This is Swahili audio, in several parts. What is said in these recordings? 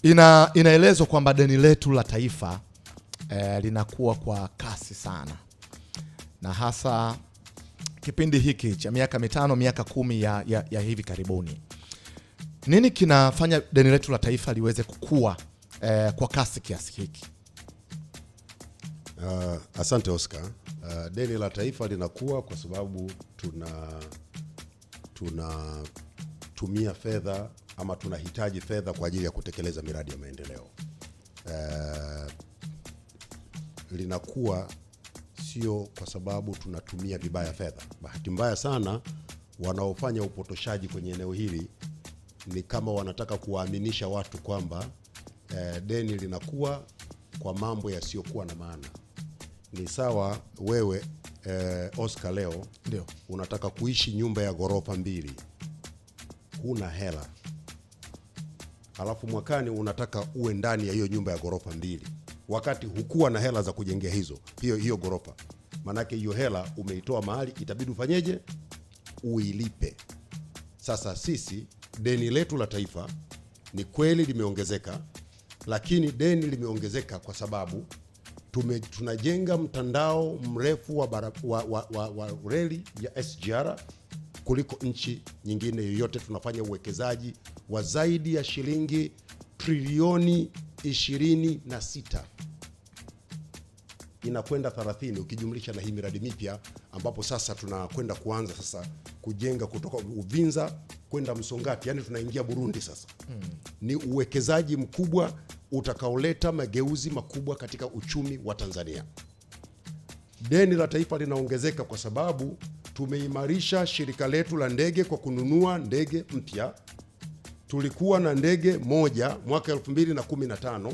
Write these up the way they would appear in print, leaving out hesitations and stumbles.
Inaelezwa kwamba deni letu la taifa linakuwa kwa kasi sana, na hasa kipindi hiki cha miaka 5 miaka 10 ya hivi karibuni. Nini kinafanya deni letu la taifa liweze kukua kwa kasi kiasi hiki? Asante Oscar. Deni la taifa linakuwa kwa sababu tunatumia fedha ama tunahitaji fedha kwa ajili ya kutekeleza miradi ya maendeleo. Linakuwa sio kwa sababu tunatumia vibaya fedha. Bahati mbaya sana wanaofanya upotoshaji kwenye eneo hili ni kama wanataka kuwaaminisha watu kwamba deni linakuwa kwa mambo yasiyokuwa na maana. Ni sawa wewe Oscar leo ndio unataka kuishi nyumba ya ghorofa 2, huna hela, alafu mwakani unataka uwe ndani ya hiyo nyumba ya ghorofa 2 wakati hukuwa na hela za kujengea hiyo ghorofa. Manake hiyo hela umeitoa mahali, itabidi ufanyeje? Uilipe. Sasa sisi deni letu la taifa ni kweli limeongezeka, lakini deni limeongezeka kwa sababu tunajenga mtandao mrefu wa reli ya SGR kuliko nchi nyingine yoyote. Tunafanya uwekezaji wa zaidi ya shilingi trilioni 26, inakwenda 30 ukijumlisha na hii miradi mipya, ambapo sasa tunakwenda kuanza sasa kujenga kutoka Uvinza kwenda Msongati, yani tunaingia Burundi sasa. Ni uwekezaji mkubwa utakaoleta mageuzi makubwa katika uchumi wa Tanzania. Deni la taifa linaongezeka kwa sababu tumeimarisha shirika letu la ndege kwa kununua ndege mpya. Tulikuwa na ndege moja mwaka 2015,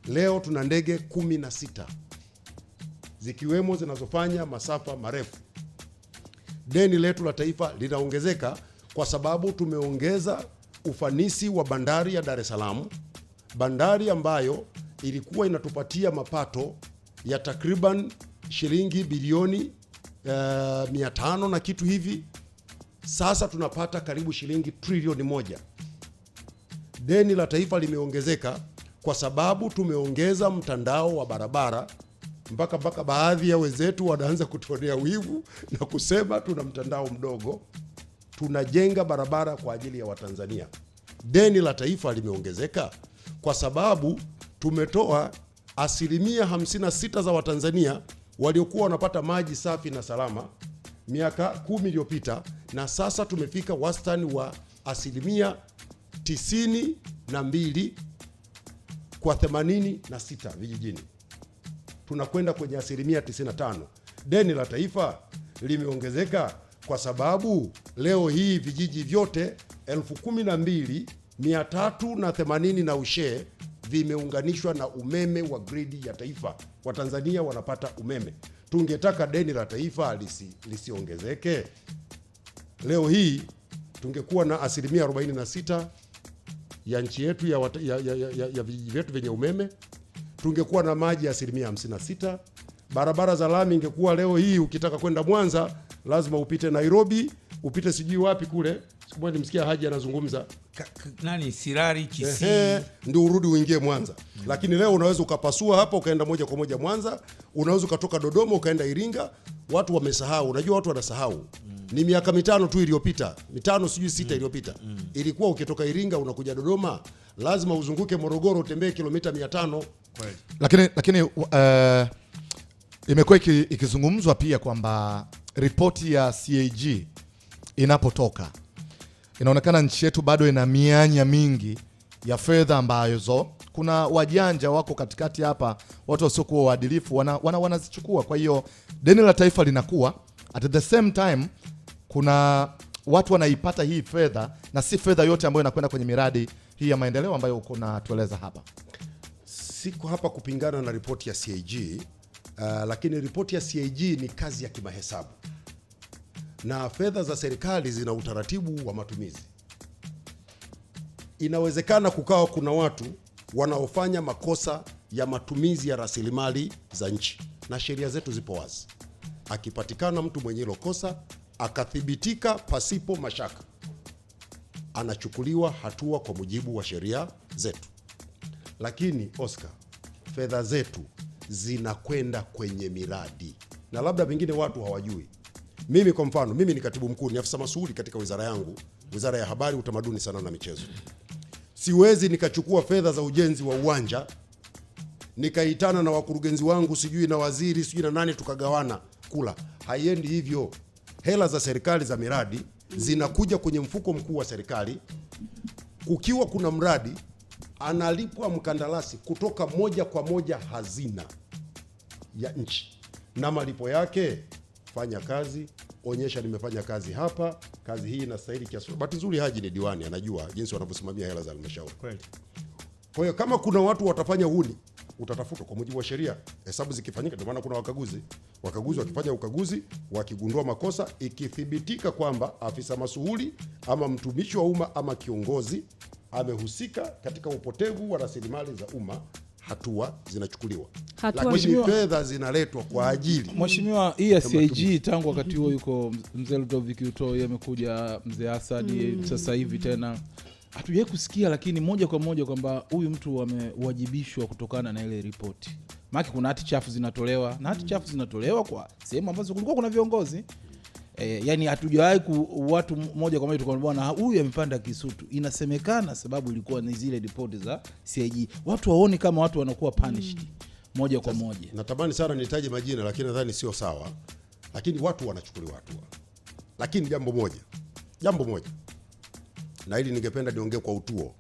leo tuna ndege 16 zikiwemo zinazofanya masafa marefu. Deni letu la taifa linaongezeka kwa sababu tumeongeza ufanisi wa bandari ya Dar es Salaam, bandari ambayo ilikuwa inatupatia mapato ya takriban shilingi bilioni 500 na kitu hivi, sasa tunapata karibu shilingi trilioni 1. Deni la taifa limeongezeka kwa sababu tumeongeza mtandao wa barabara mpaka baadhi ya wenzetu wanaanza kutuonea wivu na kusema tuna mtandao mdogo. Tunajenga barabara kwa ajili ya Watanzania. Deni la taifa limeongezeka kwa sababu tumetoa 56% za Watanzania waliokuwa wanapata maji safi na salama miaka 10 iliyopita, na sasa tumefika wastani wa 92 kwa 86 vijijini. Tunakwenda kwenye 95%. Deni la taifa limeongezeka kwa sababu leo hii vijiji vyote 12,380 na ushe vimeunganishwa na umeme wa gridi ya taifa. Watanzania wanapata umeme. Tungetaka deni la taifa lisiongezeke. Leo hii tungekuwa na 46% ya nchi yetu ya vijiji vyetu vyenye umeme. Tungekuwa na maji 56%. Barabara za lami ingekuwa leo hii ukitaka kwenda Mwanza lazima upite Nairobi, upite sijui wapi kule. Siku moja nimsikia Haji anazungumza nani Sirari Kisii ndio urudi uingie Mwanza. Lakini leo unaweza ukapasua hapa ukaenda moja kwa moja Mwanza, unaweza ukatoka Dodoma ukaenda Iringa. Watu wamesahau, unajua watu wanasahau. Ni miaka 5 tu iliyopita, 5 sijui 6 iliyopita. Ilikuwa ukitoka Iringa unakuja Dodoma lazima uzunguke Morogoro utembee kilomita 500. Lakini imekuwa ikizungumzwa pia kwamba ripoti ya CAG inapotoka inaonekana nchi yetu bado ina mianya mingi ya fedha ambazo kuna wajanja wako katikati hapa, watu wasiokuwa waadilifu wanazichukua. Kwa hiyo deni la taifa linakuwa, at the same time kuna watu wanaipata hii fedha, na si fedha yote ambayo inakwenda kwenye miradi hii ya maendeleo ambayo uko na tueleza hapa. Siko hapa kupingana na ripoti ya CAG, lakini ripoti ya CAG ni kazi ya kimahesabu, na fedha za serikali zina utaratibu wa matumizi. Inawezekana kukawa kuna watu wanaofanya makosa ya matumizi ya rasilimali za nchi, na sheria zetu zipo wazi. Akipatikana mtu mwenye hilo kosa akathibitika pasipo mashaka, anachukuliwa hatua kwa mujibu wa sheria zetu. Lakini Oscar, fedha zetu zinakwenda kwenye miradi, na labda pengine watu hawajui. Mimi kwa mfano, mimi ni katibu mkuu, ni afisa masuhuli katika wizara yangu, Wizara ya Habari, Utamaduni, Sanaa na Michezo. Siwezi nikachukua fedha za ujenzi wa uwanja nikaitana na wakurugenzi wangu sijui na waziri sijui na nani tukagawana kula. Haiendi hivyo. Hela za serikali za miradi zinakuja kwenye mfuko mkuu wa serikali. Kukiwa kuna mradi, analipwa mkandarasi kutoka moja kwa moja hazina ya nchi, na malipo yake, fanya kazi, onyesha nimefanya kazi hapa, kazi hii inastahili kiasi. Bahati nzuri Haji ni diwani, anajua jinsi wanavyosimamia hela za halmashauri. Kwa hiyo kama kuna watu watafanya uhuni, utatafutwa kwa mujibu wa sheria. Hesabu zikifanyika, ndio maana kuna wakaguzi wakifanya ukaguzi, wakigundua makosa, ikithibitika kwamba afisa masuhuli ama mtumishi wa umma ama kiongozi amehusika katika upotevu wa rasilimali za umma, hatua zinachukuliwa. Lakini fedha zinaletwa kwa ajili. Mheshimiwa, hii ya CAG tangu wakati huo yuko mzee Ludovic Utoi, amekuja mzee Asadi, sasa hivi tena hatujawahi kusikia, lakini moja kwa moja kwamba huyu mtu amewajibishwa kutokana na ile ripoti. Maana kuna hati chafu zinatolewa, na hati chafu zinatolewa kwa sehemu ambazo kulikuwa kuna viongozi. Yani hatujawahi watu moja kwa moja tukamwambia bwana huyu amepanda Kisutu. Inasemekana sababu ilikuwa ni zile ripoti za CAG. Watu waone kama watu wanakuwa punished moja kwa moja. Natamani sana nitaje majina, lakini nadhani sio sawa. Lakini watu wanachukuliwa hatua. Lakini jambo moja. Na hili ningependa niongee kwa utuo.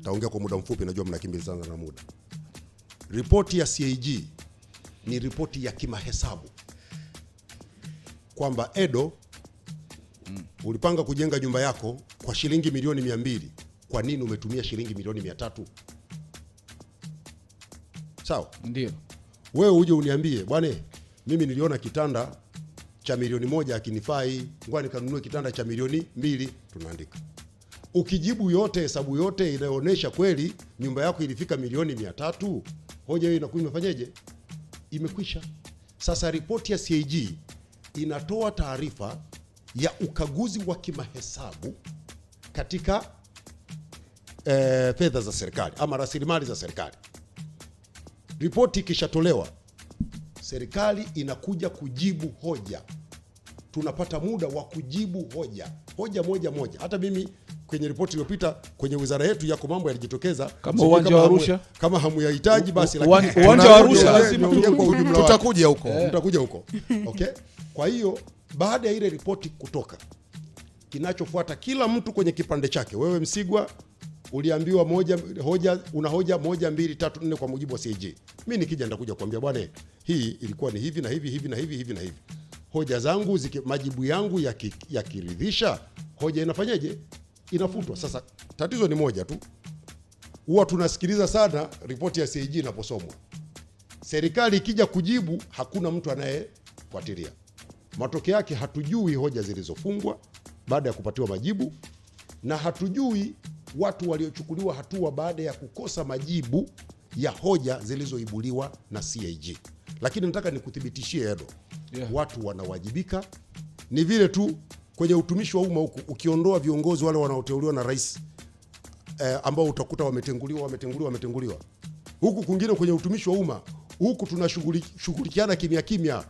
Taongea kwa muda mfupi, najua mnakimbizana na muda. Ripoti ya CAG ni ripoti ya kimahesabu. Kwamba Edo ulipanga kujenga nyumba yako kwa shilingi milioni 200, kwa nini umetumia shilingi milioni 300? Sawa? Ndio. Wewe uje uniambie, bwana mimi niliona kitanda cha milioni 1 akinifai, ngoja nikanunue kitanda cha milioni 2, tunaandika. Ukijibu yote, hesabu yote inaonyesha kweli nyumba yako ilifika milioni 300, hoja hiyo inakuwa imefanyaje? Imekwisha. Sasa ripoti ya CAG inatoa taarifa ya ukaguzi wa kimahesabu katika fedha za serikali ama rasilimali za serikali. Ripoti ikishatolewa, serikali inakuja kujibu hoja. Tunapata muda wa kujibu hoja moja. Hata mimi kwenye ripoti iliyopita kwenye wizara yetu yako mambo yalijitokeza kama uwanja wa Arusha, kama hamuyahitaji basi, lakini uwanja wa Arusha lazima tutakuja huko. Okay? Kwa hiyo baada ya ile ripoti kutoka, kinachofuata kila mtu kwenye kipande chake. Wewe Msigwa uliambiwa una hoja 1 2 3 4 kwa mujibu wa CAG. Mimi nikija nitakuja kuambia bwana hii ilikuwa ni hivi na hivi na hivi. Hoja zangu majibu yangu yakiridhisha, hoja inafanyaje? Inafutwa. Sasa tatizo ni moja tu. Huwa tunasikiliza sana ripoti ya CAG inaposomwa. Serikali ikija kujibu hakuna mtu anayefuatilia. Matokeo yake hatujui hoja zilizofungwa baada ya kupatiwa majibu, na hatujui watu waliochukuliwa hatua baada ya kukosa majibu ya hoja zilizoibuliwa na CAG. Lakini nataka nikuthibitishie Edo, watu wanawajibika. Ni vile tu kwenye utumishi wa umma huku, ukiondoa viongozi wale wanaoteuliwa na rais ambao utakuta wametenguliwa. Huku kwingine kwenye utumishi wa umma huku tunashughulikiana kimya.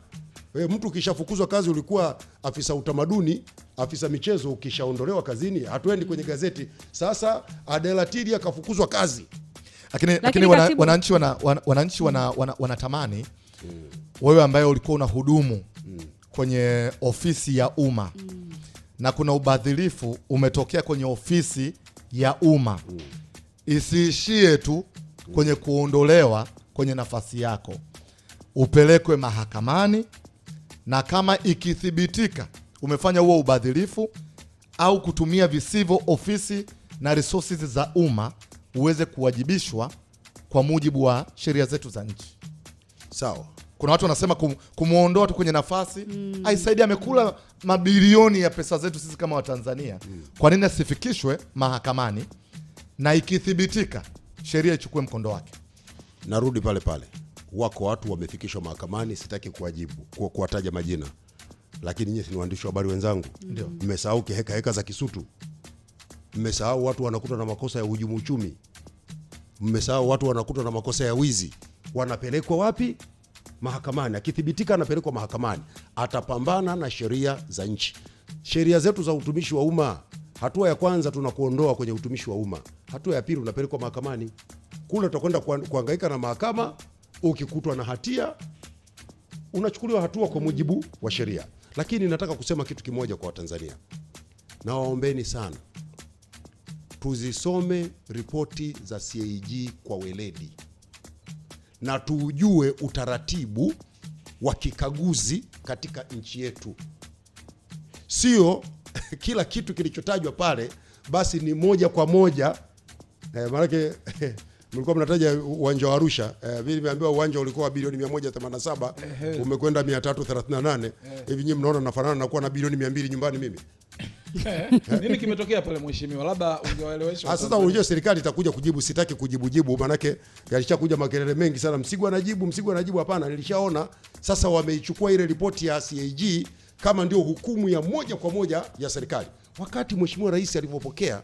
Mtu ukishafukuzwa kazi, ulikuwa afisa utamaduni, afisa michezo, ukishaondolewa kazini, hatuendi kwenye gazeti sasa Adelatiri akafukuzwa kazi. Lakini wananchi wanatamani wewe ambaye ulikuwa unahudumu kwenye ofisi ya umma na kuna ubadhirifu umetokea kwenye ofisi ya umma, isiishie tu kwenye kuondolewa kwenye nafasi yako, upelekwe mahakamani, na kama ikithibitika umefanya huo ubadhirifu au kutumia visivyo ofisi na resources za umma, uweze kuwajibishwa kwa mujibu wa sheria zetu za nchi. Sawa. Kuna watu wanasema kumuondoa tu kwenye nafasi haisaidii, amekula mabilioni ya pesa zetu sisi kama Watanzania. Kwa nini asifikishwe mahakamani na ikithibitika sheria ichukue mkondo wake? Narudi pale. Wako watu wamefikishwa mahakamani, sitaki kuwataja majina. Lakini nyinyi ni waandishi wa habari wenzangu, mmesahau heka za Kisutu. Mmesahau watu wanakutwa na makosa ya uhujumu uchumi. Mmesahau watu wanakutwa na makosa ya wizi, wanapelekwa wapi? Mahakamani. Akithibitika anapelekwa mahakamani, atapambana na sheria za nchi. Sheria zetu za utumishi wa umma, hatua ya kwanza tunakuondoa kwenye utumishi wa umma, hatua ya pili unapelekwa mahakamani. Kule utakwenda kuhangaika na mahakama, ukikutwa na hatia unachukuliwa hatua kwa mujibu wa sheria. Lakini nataka kusema kitu kimoja kwa Watanzania, na waombeni sana, tuzisome ripoti za CAG kwa weledi na tujue utaratibu wa kikaguzi katika nchi yetu. Sio kila kitu kilichotajwa pale basi ni moja kwa moja. Maanake mlikuwa mnataja uwanja wa Arusha, mimi nimeambiwa uwanja ulikuwa bilioni 187, umekwenda 338. Hivi nyinyi mnaona nafanana na kuwa na bilioni 200 nyumbani mimi? Nini kimetokea pale mheshimiwa? Labda ungewaelewesha. Sasa unajua serikali itakuja kujibu, sitaki kujibu maanake yalishakuja makelele mengi sana, Msigwa anajibu. Hapana, nilishaona. Sasa wameichukua ile ripoti ya CAG kama ndio hukumu ya moja kwa moja ya serikali. Wakati Mheshimiwa Rais alivyopokea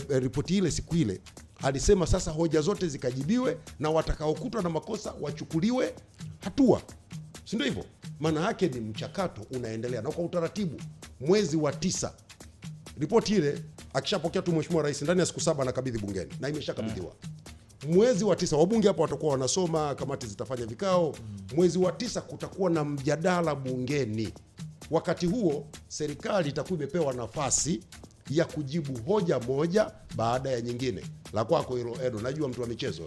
ripoti ile siku ile, alisema sasa hoja zote zikajibiwe na watakaokutwa na makosa wachukuliwe hatua, si ndio hivyo? Maana yake ni mchakato unaendelea, na kwa utaratibu mwezi wa 9 ripoti ile akishapokea tu Mheshimiwa Rais, ndani ya siku 7 anakabidhi bungeni, na imeshakabidhiwa. Mwezi wa 9 wabunge hapo watakuwa wanasoma, kamati zitafanya vikao. Mwezi wa 9 kutakuwa na mjadala bungeni. Wakati huo serikali itakuwa imepewa nafasi ya kujibu hoja moja baada ya nyingine. La kwako hilo Edo, najua mtu wa michezo.